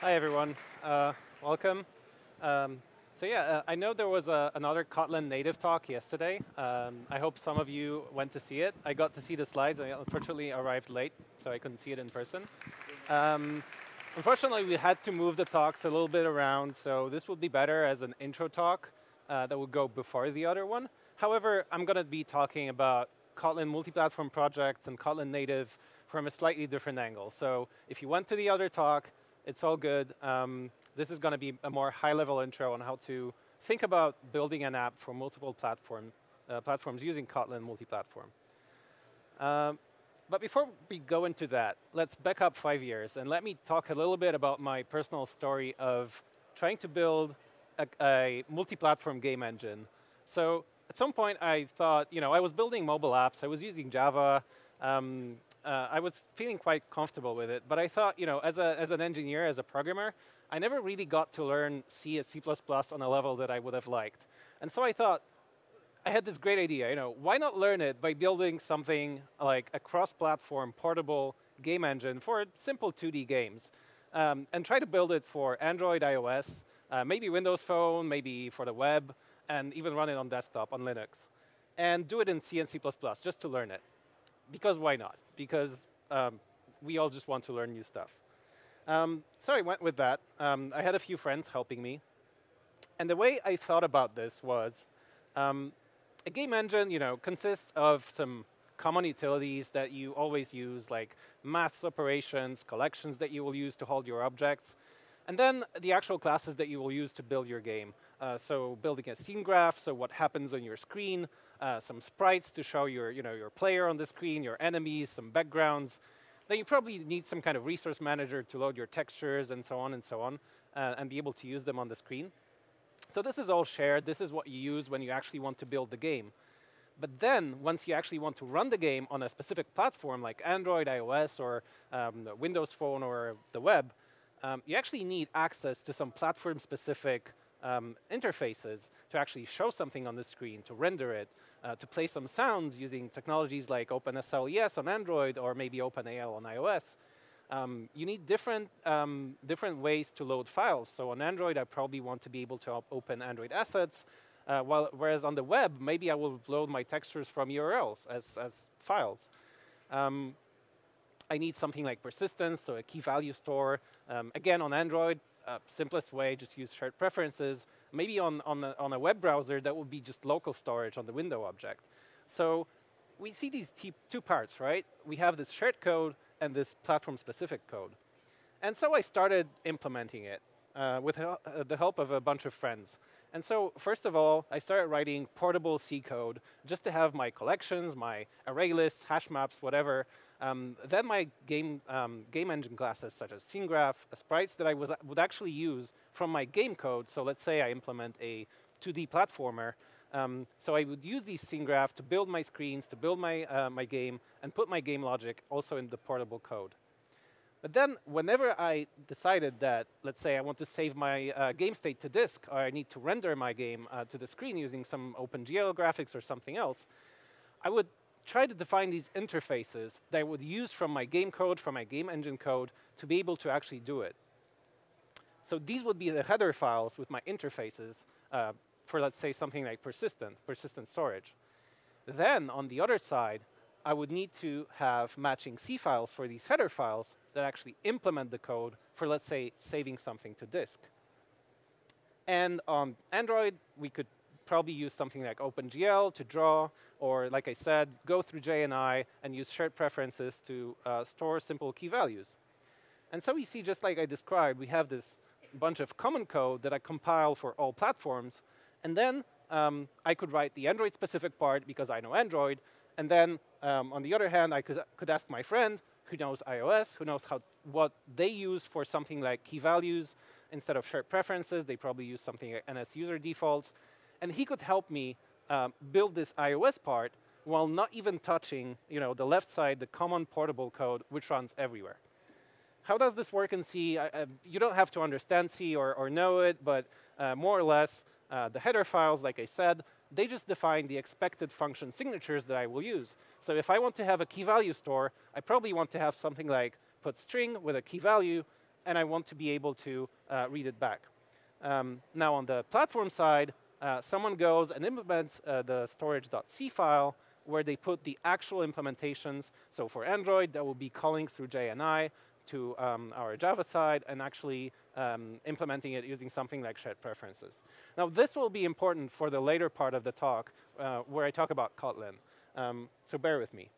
Hi, everyone. Welcome. I know there was another Kotlin native talk yesterday. I hope some of you went to see it. I got to see the slides. I unfortunately arrived late, so I couldn't see it in person. Unfortunately, we had to move the talks a little bit around, so this would be better as an intro talk that would go before the other one. However, I'm going to be talking about Kotlin multi-platform projects and Kotlin native from a slightly different angle. So if you went to the other talk, it's all good. This is going to be a more high-level intro on how to think about building an app for multiple platforms using Kotlin multi-platform. But before we go into that, let's back up 5 years and let me talk a little bit about my personal story of trying to build a multi-platform game engine. So at some point, I thought, I was building mobile apps. I was using Java. I was feeling quite comfortable with it. But I thought, as an engineer, as a programmer, I never really got to learn C and C++ on a level that I would have liked. And so I thought, I had this great idea. Why not learn it by building something like a cross-platform portable game engine for simple 2D games, and try to build it for Android, iOS, maybe Windows Phone, maybe for the web, and even run it on desktop on Linux, and do it in C and C++ just to learn it. Because why not? Because we all just want to learn new stuff. So I went with that. I had a few friends helping me. And the way I thought about this was, a game engine, consists of some common utilities that you always use, like math operations, collections that you will use to hold your objects, and then the actual classes that you will use to build your game. So building a scene graph, so what happens on your screen, some sprites to show your player on the screen, your enemies, some backgrounds. Then you probably need some kind of resource manager to load your textures and so on, and be able to use them on the screen. So this is all shared. This is what you use when you actually want to build the game. But then, once you actually want to run the game on a specific platform, like Android, iOS, or Windows Phone, or the web, you actually need access to some platform-specific interfaces to actually show something on the screen, to render it, to play some sounds using technologies like OpenSLES on Android or maybe OpenAL on iOS. You need different ways to load files. So on Android, I probably want to be able to open Android assets, whereas on the web, maybe I will load my textures from URLs as files. I need something like persistence, so a key value store. Again, on Android, simplest way, just use shared preferences. Maybe on a web browser, that would be just local storage on the window object. So we see these two parts, right? We have this shared code and this platform-specific code. And so I started implementing it with the help of a bunch of friends. And so first of all, I started writing portable C code just to have my collections, my array lists, hash maps, whatever. Then my game engine classes, such as scene graph, sprites that I would actually use from my game code. So let's say I implement a 2D platformer. So I would use these scene graph to build my screens, to build my game, and put my game logic also in the portable code. But then whenever I decided that, let's say I want to save my game state to disk, or I need to render my game to the screen using some OpenGL graphics or something else, I would try to define these interfaces that I would use from my game code, from my game engine code, to be able to actually do it. So these would be the header files with my interfaces for, let's say, something like persistent storage. Then, on the other side, I would need to have matching C files for these header files that actually implement the code for, let's say, saving something to disk. And on Android, we could probably use something like OpenGL to draw, or, like I said, go through JNI and use shared preferences to store simple key values. And so we see, just like I described, we have this bunch of common code that I compile for all platforms. And then I could write the Android-specific part because I know Android. And then, on the other hand, I could ask my friend who knows iOS, who knows what they use for something like key values. Instead of shared preferences, they probably use something like NS user defaults. And he could help me build this iOS part while not even touching the left side, the common portable code, which runs everywhere. How does this work in C? You don't have to understand C or know it, but more or less, the header files, like I said, they just define the expected function signatures that I will use. So if I want to have a key value store, I probably want to have something like put string with a key value, and I want to be able to read it back. Now, on the platform side, someone goes and implements the storage.c file, where they put the actual implementations. So for Android, that will be calling through JNI to our Java side and actually implementing it using something like shared preferences. Now, this will be important for the later part of the talk, where I talk about Kotlin. So bear with me.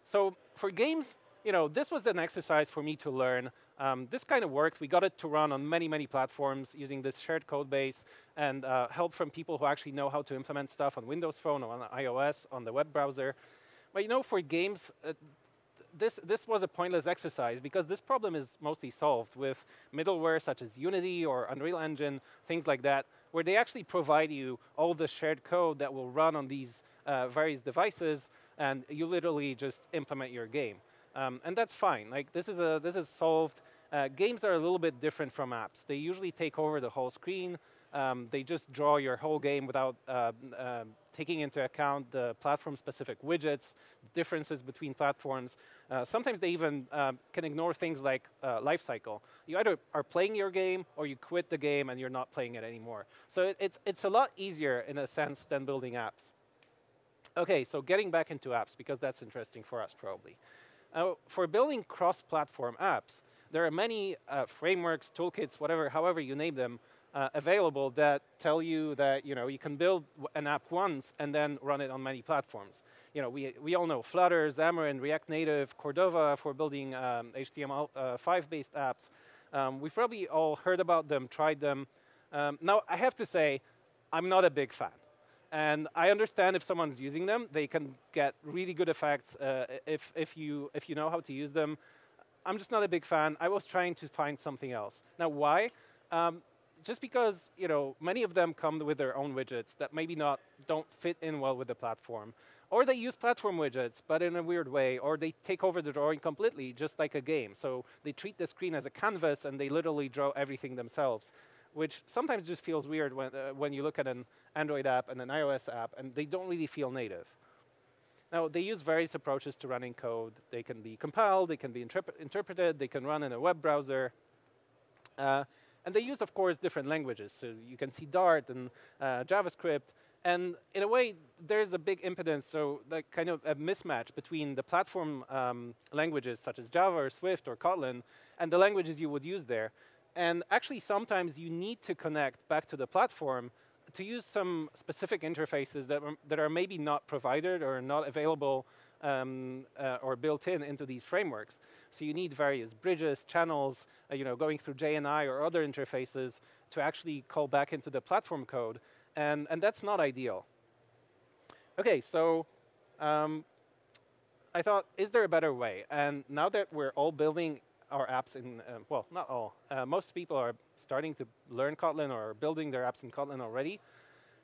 So for games, this was an exercise for me to learn. This kind of worked. We got it to run on many, many platforms using this shared code base and help from people who actually know how to implement stuff on Windows Phone or on iOS, on the web browser. But for games, this was a pointless exercise because this problem is mostly solved with middleware such as Unity or Unreal Engine, things like that, where they actually provide you all the shared code that will run on these various devices, and you literally just implement your game. And that's fine. Like this is solved. Games are a little bit different from apps. They usually take over the whole screen. They just draw your whole game without taking into account the platform-specific widgets, differences between platforms. Sometimes they even can ignore things like life cycle. You either are playing your game or you quit the game and you're not playing it anymore. So it's a lot easier in a sense than building apps. Okay, so getting back into apps, because that's interesting for us probably. For building cross-platform apps, there are many frameworks, toolkits, however you name them, available that tell you that you can build an app once and then run it on many platforms. We all know Flutter, Xamarin, React Native, Cordova for building HTML5-based apps. We've probably all heard about them, tried them. Now, I have to say, I'm not a big fan. And I understand if someone's using them, they can get really good effects if you know how to use them. I'm just not a big fan. I was trying to find something else. Now, why? Just because many of them come with their own widgets that maybe don't fit in well with the platform, or they use platform widgets but in a weird way, or they take over the drawing completely, just like a game. So they treat the screen as a canvas and they literally draw everything themselves, which sometimes just feels weird when you look at an Android app and an iOS app, and they don't really feel native. Now, they use various approaches to running code. They can be compiled, they can be interpreted, they can run in a web browser. And they use, of course, different languages. So you can see Dart and JavaScript. And in a way, there's a big impedance, so like kind of a mismatch between the platform languages, such as Java or Swift or Kotlin, and the languages you would use there. And actually, sometimes you need to connect back to the platform to use some specific interfaces that are maybe not provided or not available or built into these frameworks. So you need various bridges, channels, going through JNI or other interfaces to actually call back into the platform code. And that's not ideal. OK, so I thought, is there a better way? And now that we're all building our apps in, well, not all. Most people are starting to learn Kotlin or building their apps in Kotlin already.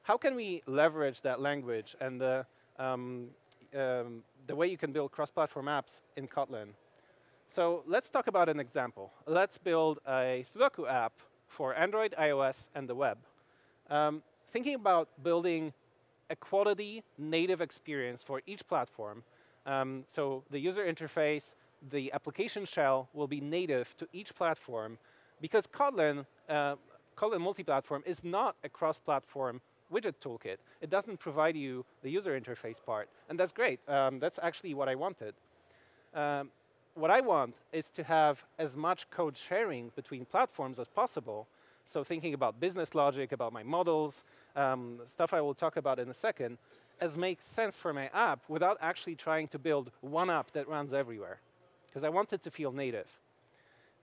How can we leverage that language and the way you can build cross-platform apps in Kotlin? So let's talk about an example. Let's build a Sudoku app for Android, iOS, and the web. Thinking about building a quality native experience for each platform. So the user interface, the application shell will be native to each platform, because Kotlin Multiplatform is not a cross-platform widget toolkit. It doesn't provide you the user interface part, and that's great. That's actually what I wanted. What I want is to have as much code sharing between platforms as possible. So thinking about business logic, about my models, stuff I will talk about in a second, as makes sense for my app without actually trying to build one app that runs everywhere, because I want it to feel native.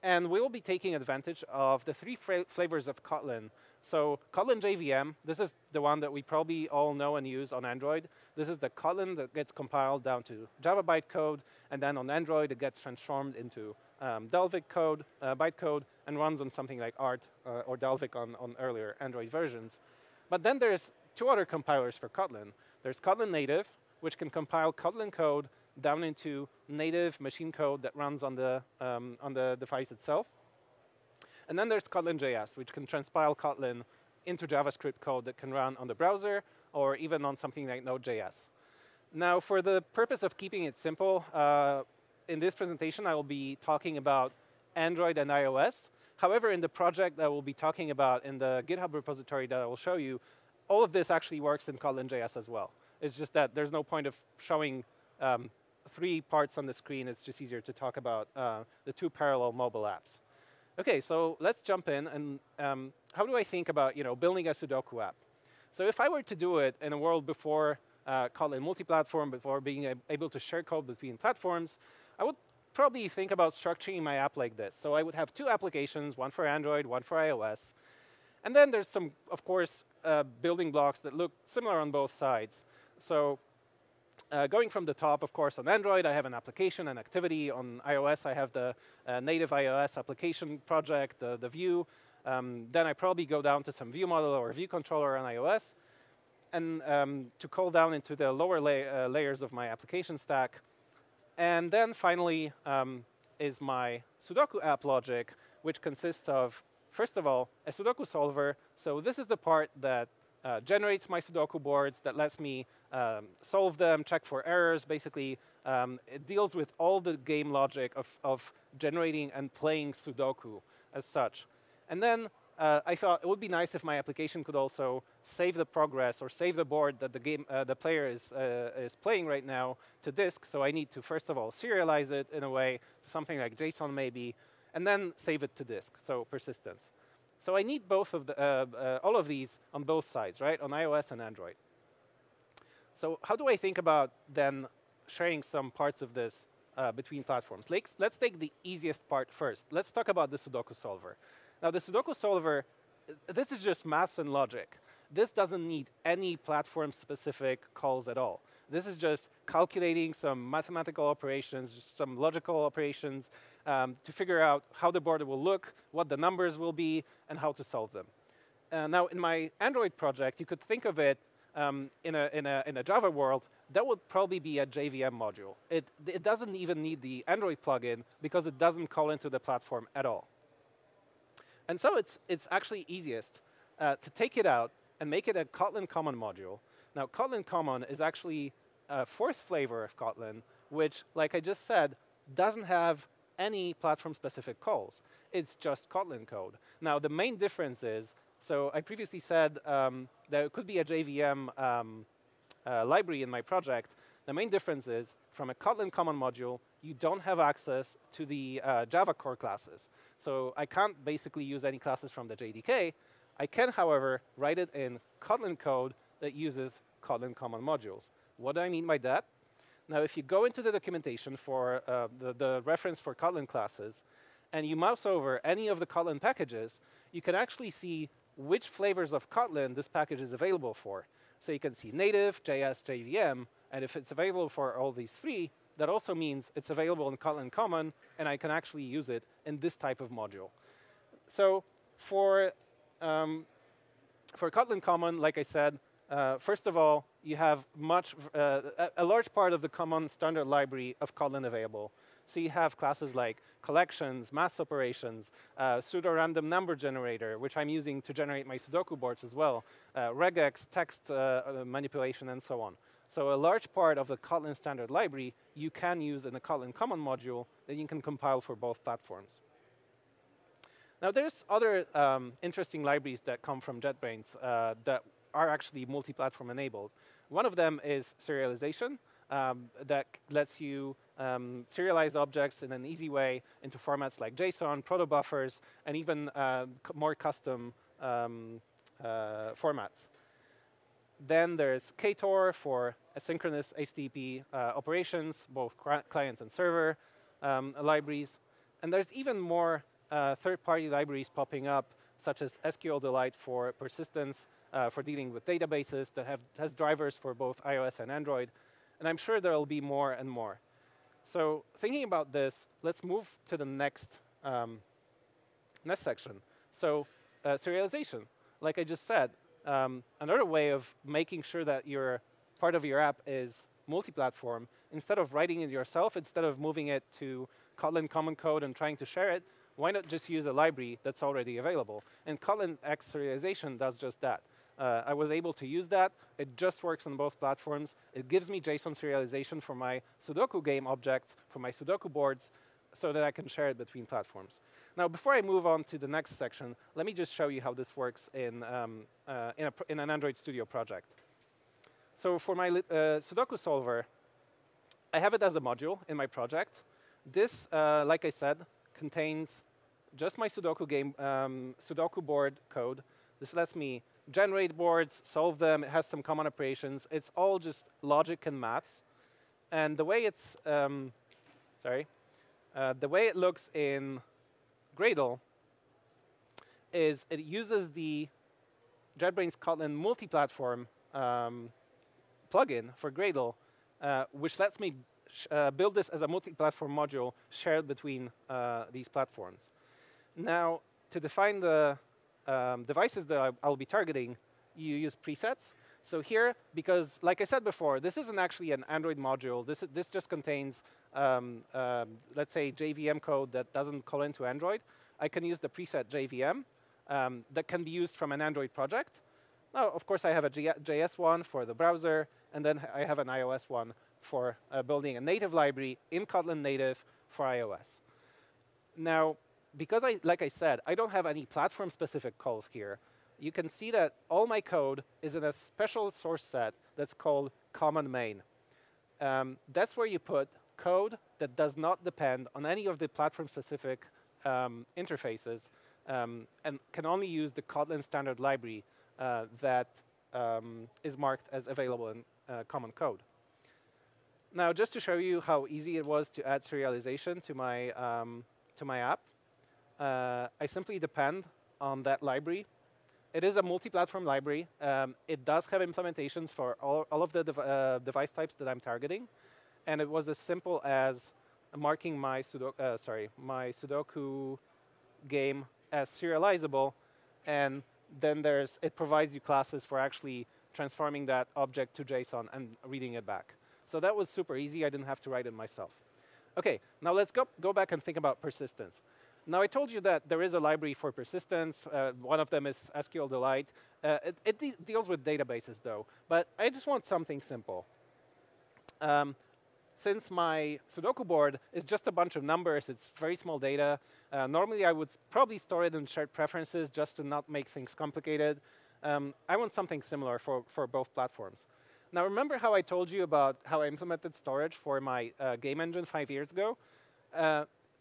And we will be taking advantage of the three flavors of Kotlin. So Kotlin JVM, this is the one that we probably all know and use on Android. This is the Kotlin that gets compiled down to Java bytecode, and then on Android it gets transformed into Dalvik code, bytecode, and runs on something like Art or Dalvik on earlier Android versions. But then there's two other compilers for Kotlin. There's Kotlin Native, which can compile Kotlin code down into native machine code that runs on the device itself. And then there's Kotlin JS, which can transpile Kotlin into JavaScript code that can run on the browser or even on something like Node.js. Now, for the purpose of keeping it simple, in this presentation, I will be talking about Android and iOS. However, in the project that we'll be talking about in the GitHub repository that I will show you, all of this actually works in Kotlin.js as well. It's just that there's no point of showing 3 parts on the screen. It's just easier to talk about the 2 parallel mobile apps. OK, so let's jump in. And how do I think about building a Sudoku app? So if I were to do it in a world before Kotlin Multiplatform, before being able to share code between platforms, I would probably think about structuring my app like this. So I would have 2 applications, one for Android, one for iOS. And then there's some, of course, building blocks that look similar on both sides. So going from the top, of course, on Android, I have an application, an activity. On iOS, I have the native iOS application project, the view. Then I probably go down to some view model or view controller on iOS. And to call down into the lower layers of my application stack. And then finally is my Sudoku app logic, which consists of, first of all, a Sudoku solver. So this is the part that generates my Sudoku boards, that lets me solve them, check for errors. Basically, it deals with all the game logic of generating and playing Sudoku as such. And then I thought it would be nice if my application could also save the progress or save the board that the player is playing right now to disk. So I need to, first of all, serialize it in a way, something like JSON maybe, and then save it to disk, so persistence. So I need both of all of these on both sides, right, on iOS and Android. So how do I think about then sharing some parts of this between platforms? Let's take the easiest part first. Let's talk about the Sudoku solver. Now, the Sudoku solver, this is just math and logic. This doesn't need any platform-specific calls at all. This is just calculating some mathematical operations, just some logical operations to figure out how the board will look, what the numbers will be, and how to solve them. Now, in my Android project, you could think of it in a Java world. That would probably be a JVM module. It doesn't even need the Android plugin because it doesn't call into the platform at all. And so it's actually easiest to take it out and make it a Kotlin Common module. Now, Kotlin Common is actually a 4th flavor of Kotlin, which, like I just said, doesn't have any platform-specific calls. It's just Kotlin code. Now, the main difference is, so I previously said there could be a JVM library in my project. The main difference is, from a Kotlin Common module, you don't have access to the Java core classes. So I can't basically use any classes from the JDK. I can, however, write it in Kotlin code that uses Kotlin Common modules. What do I mean by that? Now, if you go into the documentation for the reference for Kotlin classes, and you mouse over any of the Kotlin packages, you can actually see which flavors of Kotlin this package is available for. So you can see native, JS, JVM, and if it's available for all these 3, that also means it's available in Kotlin Common, and I can actually use it in this type of module. So for Kotlin Common, like I said, first of all, you have a large part of the common standard library of Kotlin available. So you have classes like collections, math operations, pseudo-random number generator, which I'm using to generate my Sudoku boards as well, regex, text manipulation, and so on. So a large part of the Kotlin standard library you can use in the Kotlin Common module that you can compile for both platforms. Now, there's other interesting libraries that come from JetBrains that are actually multi-platform enabled. One of them is serialization that lets you serialize objects in an easy way into formats like JSON, proto-buffers, and even more custom formats. Then there's Ktor for asynchronous HTTP operations, both client and server libraries. And there's even more third-party libraries popping up, such as SQLDelite for persistence, for dealing with databases that has drivers for both iOS and Android. And I'm sure there will be more and more. So thinking about this, let's move to the next section. So serialization, like I just said, another way of making sure that your part of your app is multi-platform, instead of writing it yourself, instead of moving it to Kotlin Common Code and trying to share it, why not just use a library that's already available? And Kotlin X serialization does just that. I was able to use that. It just works on both platforms. It gives me JSON serialization for my Sudoku game objects, for my Sudoku boards, so that I can share it between platforms. Now, before I move on to the next section, let me just show you how this works in an Android Studio project. So for my Sudoku solver, I have it as a module in my project. This, like I said, contains just my Sudoku game, Sudoku board code. This lets me generate boards, solve them. It has some common operations. It's all just logic and maths. And the way it's, the way it looks in Gradle is it uses the JetBrains Kotlin Multiplatform plugin for Gradle, which lets me build this as a multi-platform module shared between these platforms. Now, to define the devices that I'll be targeting, you use presets. So here, because like I said before, this isn't actually an Android module. This just contains, let's say, JVM code that doesn't call into Android. I can use the preset JVM that can be used from an Android project. Now, of course, I have a JS one for the browser, and then I have an iOS one for building a native library in Kotlin native for iOS. Now, because like I said, I don't have any platform-specific calls here, you can see that all my code is in a special source set that's called common main. That's where you put code that does not depend on any of the platform-specific interfaces and can only use the Kotlin standard library that is marked as available in common code. Now, just to show you how easy it was to add serialization to my app, I simply depend on that library. It is a multi-platform library. It does have implementations for all of the device types that I'm targeting, and it was as simple as marking my Sudoku game as serializable, and then it provides you classes for actually transforming that object to JSON and reading it back. So that was super easy. I didn't have to write it myself. OK, now let's go back and think about persistence. Now, I told you that there is a library for persistence. One of them is SQLDelite. It deals with databases, though. But I just want something simple. Since my Sudoku board is just a bunch of numbers, it's very small data, normally I would probably store it in shared preferences just to not make things complicated. I want something similar for both platforms. Now, remember how I told you about how I implemented storage for my game engine 5 years ago?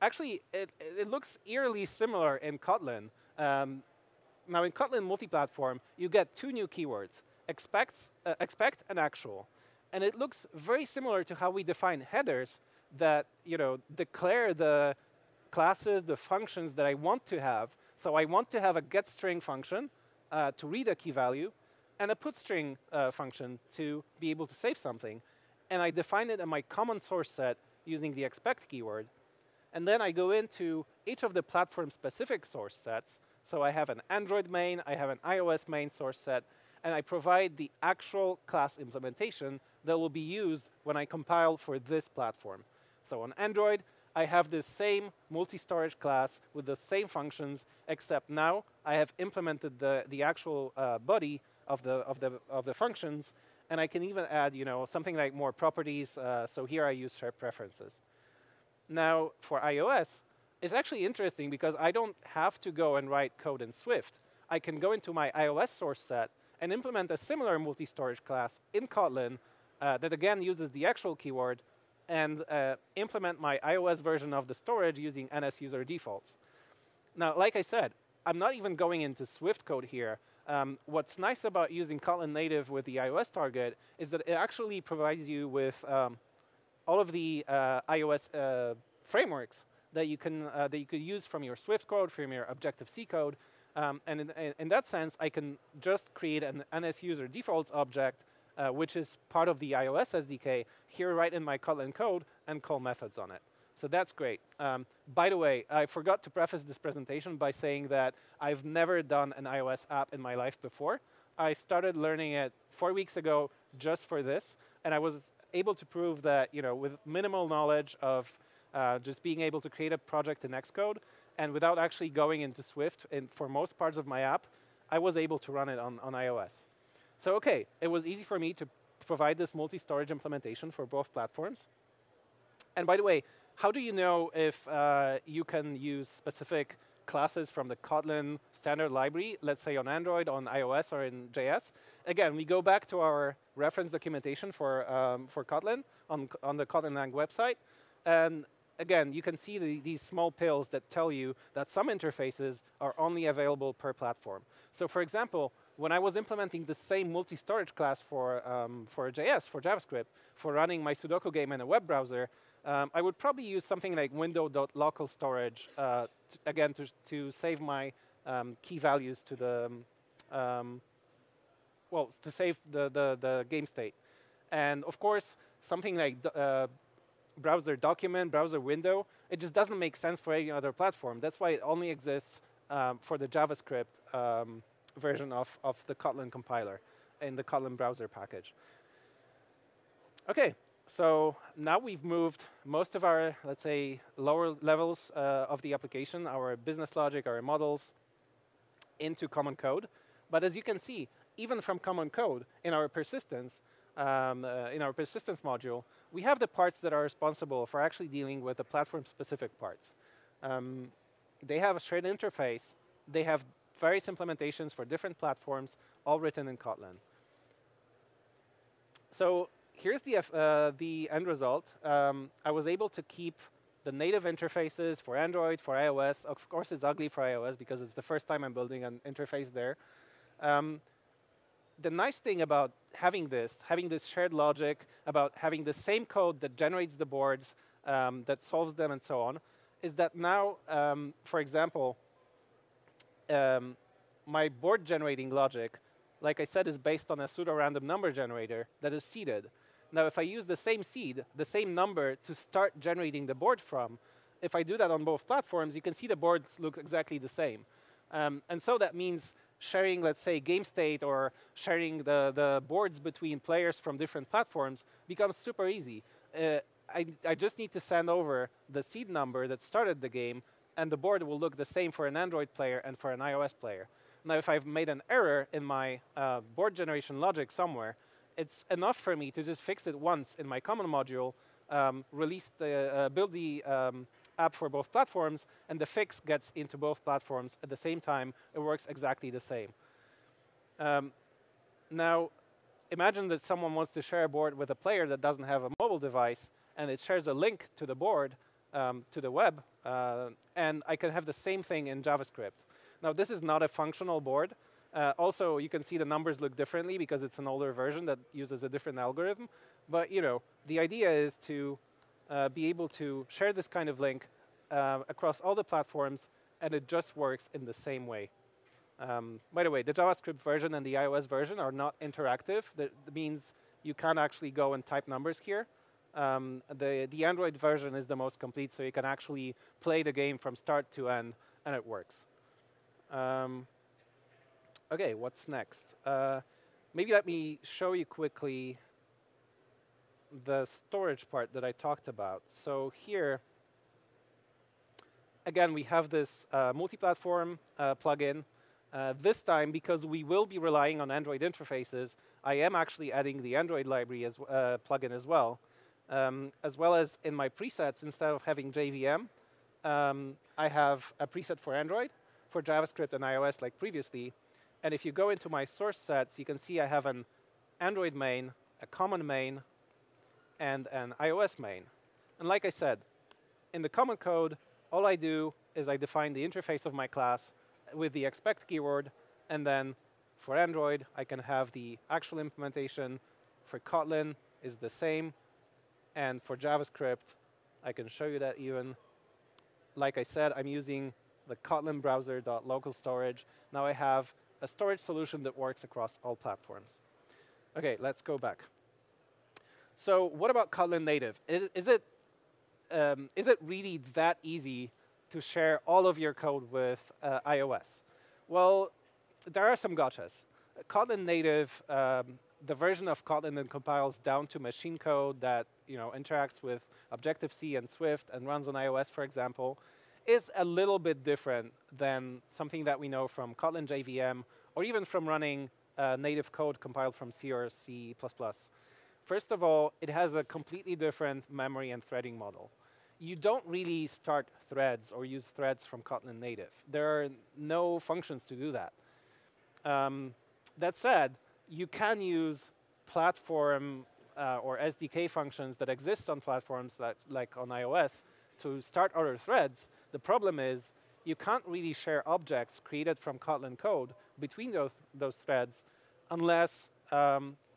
Actually, it looks eerily similar in Kotlin. Now, in Kotlin Multiplatform, you get two new keywords, expect and actual. And it looks very similar to how we define headers that declare the classes, the functions that I want to have. So I want to have a getString function to read a key value, and a putString function to be able to save something. And I define it in my common source set using the expect keyword. And then I go into each of the platform-specific source sets. So I have an Android main, I have an iOS main source set, and I provide the actual class implementation that will be used when I compile for this platform. So on Android, I have this same multi-storage class with the same functions, except now I have implemented the actual body of the functions, and I can even add something like more properties. So here I use shared preferences. Now, for iOS, it's actually interesting because I don't have to go and write code in Swift. I can go into my iOS source set and implement a similar multi-storage class in Kotlin that, again, uses the actual keyword and implement my iOS version of the storage using NSUser defaults. Now, like I said, I'm not even going into Swift code here. What's nice about using Kotlin native with the iOS target is that it actually provides you with all of the iOS frameworks that you could use from your Swift code, from your Objective-C code. And in that sense, I can just create an NSUser defaults object, which is part of the iOS SDK, here right in my Kotlin code, and call methods on it. So that's great. By the way, I forgot to preface this presentation by saying that I've never done an iOS app in my life before. I started learning it 4 weeks ago just for this, and I was able to prove that with minimal knowledge of just being able to create a project in Xcode, and without actually going into Swift for most parts of my app, I was able to run it on iOS. So OK, it was easy for me to provide this multi-storage implementation for both platforms. And by the way, how do you know if you can use specific classes from the Kotlin standard library, let's say on Android, on iOS, or in JS? Again, we go back to our reference documentation for Kotlin on the Kotlin Lang website. And again, you can see these small pills that tell you that some interfaces are only available per platform. So for example, when I was implementing the same multi-storage class for JS, for JavaScript, for running my Sudoku game in a web browser, I would probably use something like window.local storage, again, to save my key values to the, well, to save the game state. And of course, something like browser document, browser window, it just doesn't make sense for any other platform. That's why it only exists for the JavaScript version of the Kotlin compiler in the Kotlin browser package. OK, so now we've moved most of our, let's say, lower levels of the application, our business logic, our models, into common code. But as you can see, even from common code, in our persistence module, we have the parts that are responsible for actually dealing with the platform-specific parts. They have a shared interface. They have various implementations for different platforms, all written in Kotlin. So here's the end result. I was able to keep the native interfaces for Android, for iOS. Of course, it's ugly for iOS because it's the first time I'm building an interface there. The nice thing about having this shared logic, about having the same code that generates the boards, that solves them, and so on, is that now, for example, my board generating logic, like I said, is based on a pseudo-random number generator that is seeded. Now, if I use the same seed, the same number to start generating the board from, if I do that on both platforms, you can see the boards look exactly the same. And so that means sharing, let's say, game state or sharing the boards between players from different platforms becomes super easy. I just need to send over the seed number that started the game, and the board will look the same for an Android player and for an iOS player. Now, if I've made an error in my board generation logic somewhere, it's enough for me to just fix it once in my common module, build the app for both platforms, and the fix gets into both platforms at the same time. It works exactly the same. Now, imagine that someone wants to share a board with a player that doesn't have a mobile device, and it shares a link to the board, to the web, and I can have the same thing in JavaScript. Now, this is not a functional board. Also, you can see the numbers look differently because it's an older version that uses a different algorithm. But the idea is to be able to share this kind of link across all the platforms, and it just works in the same way. By the way, the JavaScript version and the iOS version are not interactive. That means you can't actually go and type numbers here. The Android version is the most complete, so you can actually play the game from start to end, and it works. OK, what's next? Maybe let me show you quickly the storage part that I talked about. So here, again, we have this multi-platform plugin. This time, because we will be relying on Android interfaces, I am actually adding the Android library as plugin as well as in my presets. Instead of having JVM, I have a preset for Android, for JavaScript and iOS like previously. And if you go into my source sets, you can see I have an Android main, a common main, and an iOS main. And like I said, in the common code, all I do is I define the interface of my class with the expect keyword. And then for Android, I can have the actual implementation. For Kotlin is the same. And for JavaScript, I can show you that even. Like I said, I'm using the Kotlin browser.local storage. Now I have a storage solution that works across all platforms. OK, let's go back. So what about Kotlin native? Is it really that easy to share all of your code with iOS? Well, there are some gotchas. Kotlin native, the version of Kotlin that compiles down to machine code that interacts with Objective-C and Swift and runs on iOS, for example, is a little bit different than something that we know from Kotlin JVM or even from running native code compiled from C or C++. First of all, it has a completely different memory and threading model. you don't really start threads or use threads from Kotlin native. There are no functions to do that. That said, you can use platform or SDK functions that exist on platforms like on iOS to start other threads. The problem is you can't really share objects created from Kotlin code between those threads unless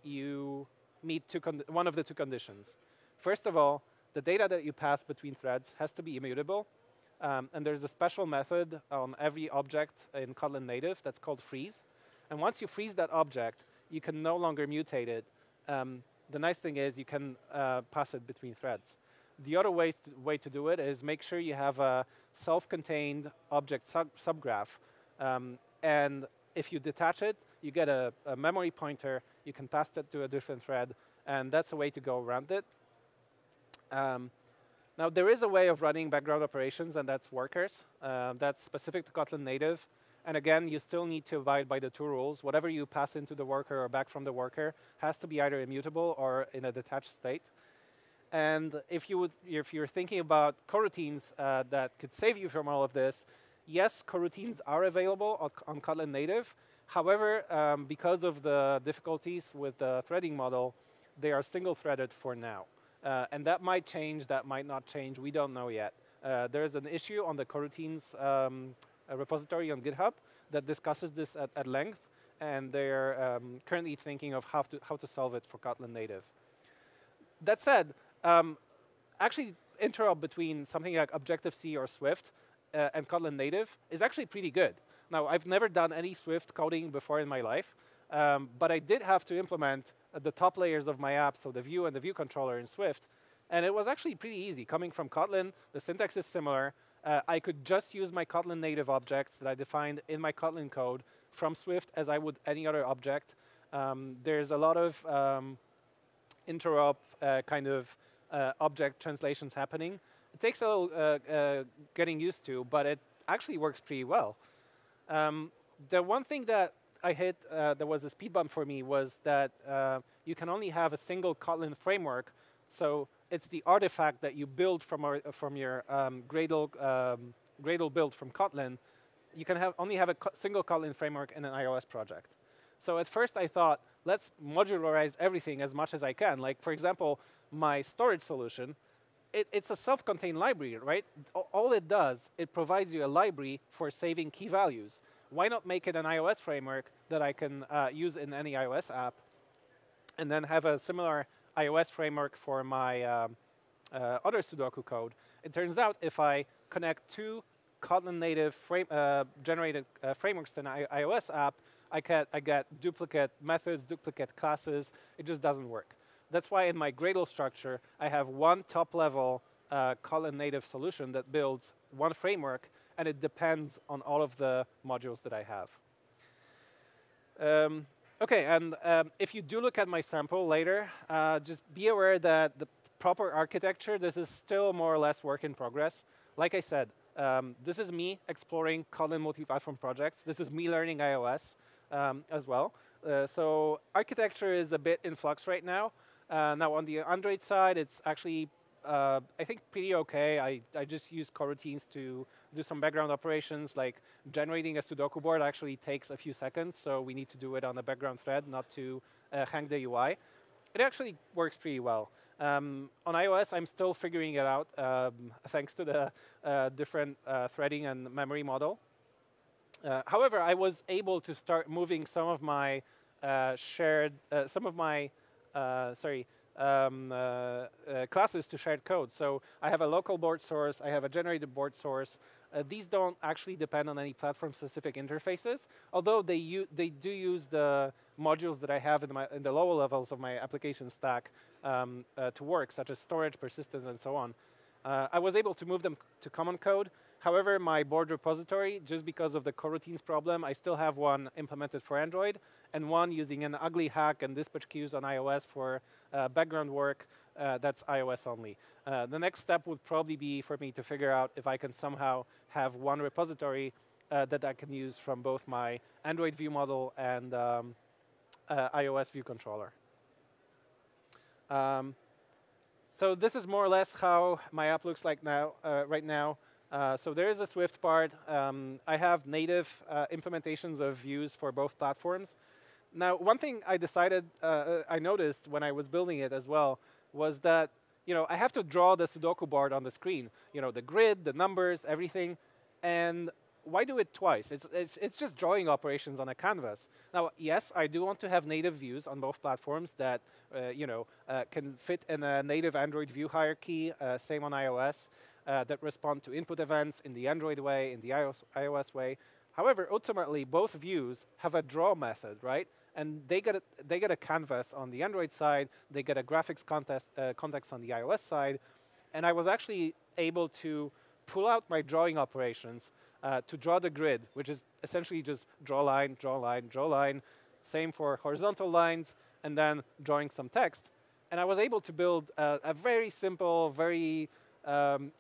you meet one of the two conditions. First of all, the data that you pass between threads has to be immutable. And there's a special method on every object in Kotlin native that's called freeze. And once you freeze that object, you can no longer mutate it. The nice thing is you can pass it between threads. The other way to do it is make sure you have a self-contained object subgraph. And if you detach it, you get a memory pointer. You can pass that to a different thread. And that's a way to go around it. Now, there is a way of running background operations, and that's workers. That's specific to Kotlin native. And again, you still need to abide by the two rules. Whatever you pass into the worker or back from the worker has to be either immutable or in a detached state. And if you're thinking about coroutines that could save you from all of this, yes, coroutines are available on Kotlin native. However, because of the difficulties with the threading model, they are single-threaded for now. And that might change, that might not change. We don't know yet. There's an issue on the coroutines repository on GitHub that discusses this at length, and they're currently thinking of how to solve it for Kotlin native. That said, actually interop between something like Objective-C or Swift and Kotlin native is actually pretty good. Now, I've never done any Swift coding before in my life, but I did have to implement the top layers of my app, so the view and the view controller in Swift, and it was actually pretty easy. Coming from Kotlin, the syntax is similar. I could just use my Kotlin native objects that I defined in my Kotlin code from Swift as I would any other object. There's a lot of interop kind of object translations happening. It takes a little getting used to, but it actually works pretty well. The one thing that I hit that was a speed bump for me was that you can only have a single Kotlin framework. So it's the artifact that you build from your Gradle build from Kotlin. You can only have a single Kotlin framework in an iOS project. So at first I thought, let's modularize everything as much as I can. Like, for example, my storage solution, it's a self-contained library, right? All it does, it provides you a library for saving key values. Why not make it an iOS framework that I can use in any iOS app, and then have a similar iOS framework for my other Sudoku code? It turns out if I connect two Kotlin native generated frameworks to an iOS app, I get duplicate methods, duplicate classes. It just doesn't work. That's why in my Gradle structure, I have one top-level Kotlin native solution that builds one framework, and it depends on all of the modules that I have. OK, and if you do look at my sample later, just be aware that the proper architecture, this is still more or less work in progress. Like I said, this is me exploring Kotlin Multiplatform projects. This is me learning iOS as well. So architecture is a bit in flux right now. Now, on the Android side, it's actually, I think, pretty OK. I just use coroutines to do some background operations, like generating a Sudoku board actually takes a few seconds, so we need to do it on a background thread, not to hang the UI. It actually works pretty well. On iOS, I'm still figuring it out, thanks to the different threading and memory model. However, I was able to start moving some of my classes to shared code. So I have a local board source. I have a generated board source. These don't actually depend on any platform-specific interfaces, although they do use the modules that I have in the lower levels of my application stack to work, such as storage, persistence, and so on. I was able to move them to common code. However, my board repository, just because of the coroutines problem, I still have one implemented for Android and one using an ugly hack and dispatch queues on iOS for background work. That's iOS only. The next step would probably be for me to figure out if I can somehow have one repository that I can use from both my Android view model and iOS view controller. So this is more or less how my app looks like now, right now. So there is a Swift part. I have native implementations of views for both platforms. Now, one thing I decided, I noticed when I was building it as well, was that I have to draw the Sudoku board on the screen. The grid, the numbers, everything. And why do it twice? It's just drawing operations on a canvas. Now, yes, I do want to have native views on both platforms that can fit in a native Android view hierarchy, same on iOS, that respond to input events in the Android way, in the iOS way. However, ultimately, both views have a draw method, right? And they get a canvas on the Android side. They get a graphics context on the iOS side. And I was actually able to pull out my drawing operations to draw the grid, which is essentially just draw line, draw line, draw line. Same for horizontal lines, and then drawing some text. And I was able to build a very simple, very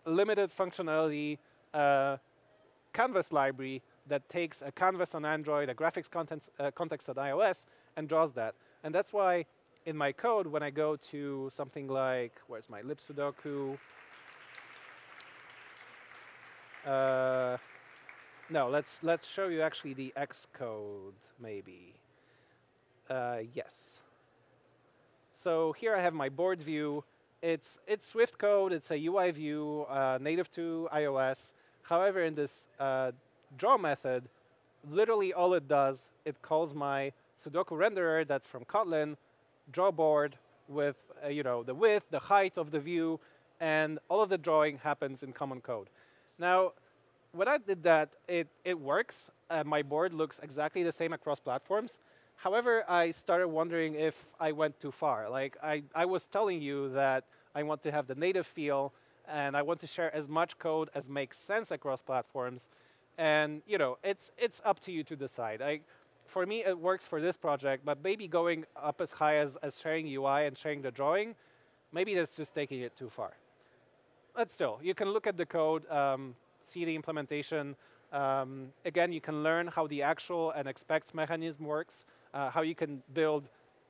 limited functionality canvas library that takes a canvas on Android, a graphics context on iOS, and draws that. And that's why in my code, when I go to something like, where's my lib Sudoku? No, let's show you actually the X code, maybe. Yes. So here I have my board view. It's Swift code. It's a UI view native to iOS. However, in this draw method, literally all it does, it calls my Sudoku renderer that's from Kotlin, draw board with the width, the height of the view, and all of the drawing happens in common code. Now, when I did that, it works. My board looks exactly the same across platforms. However, I started wondering if I went too far. Like, I was telling you that I want to have the native feel, and I want to share as much code as makes sense across platforms. And it's up to you to decide. For me, it works for this project, but maybe going up as high as sharing UI and sharing the drawing, maybe that's just taking it too far. But still, you can look at the code, see the implementation. Again, you can learn how the actual and expects mechanism works, how you can build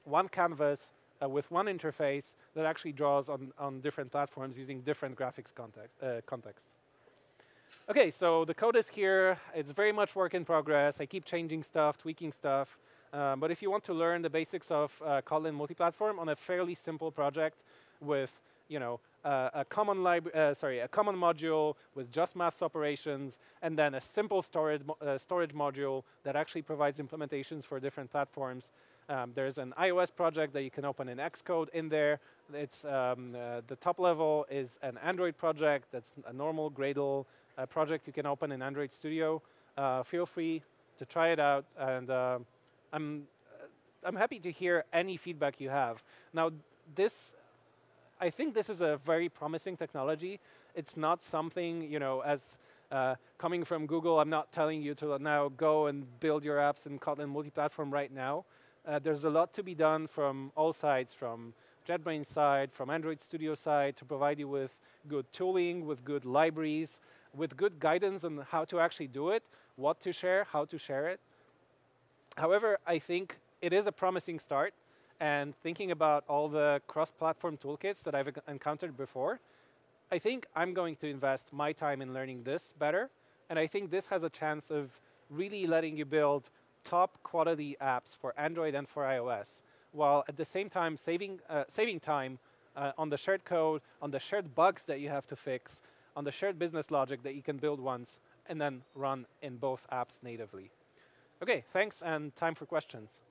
one canvas with one interface that actually draws on different platforms using different graphics contexts. OK, so the code is here. It's very much work in progress. I keep changing stuff, tweaking stuff. But if you want to learn the basics of Kotlin Multiplatform on a fairly simple project with a common module with just math operations, and then a simple storage module that actually provides implementations for different platforms. There's an iOS project that you can open in Xcode in there. It's the top level is an Android project that's a normal Gradle project you can open in Android Studio. Feel free to try it out, and I'm happy to hear any feedback you have. Now, I think this is a very promising technology. It's not something, as coming from Google, I'm not telling you to now go and build your apps in Kotlin Multiplatform right now. There's a lot to be done from all sides, from JetBrains side, from Android Studio side, to provide you with good tooling, with good libraries, with good guidance on how to actually do it, what to share, how to share it. However, I think it is a promising start. And thinking about all the cross-platform toolkits that I've encountered before, I think I'm going to invest my time in learning this better. And I think this has a chance of really letting you build top quality apps for Android and for iOS, while at the same time saving time on the shared code, on the shared bugs that you have to fix, on the shared business logic that you can build once and then run in both apps natively. OK, thanks, and time for questions.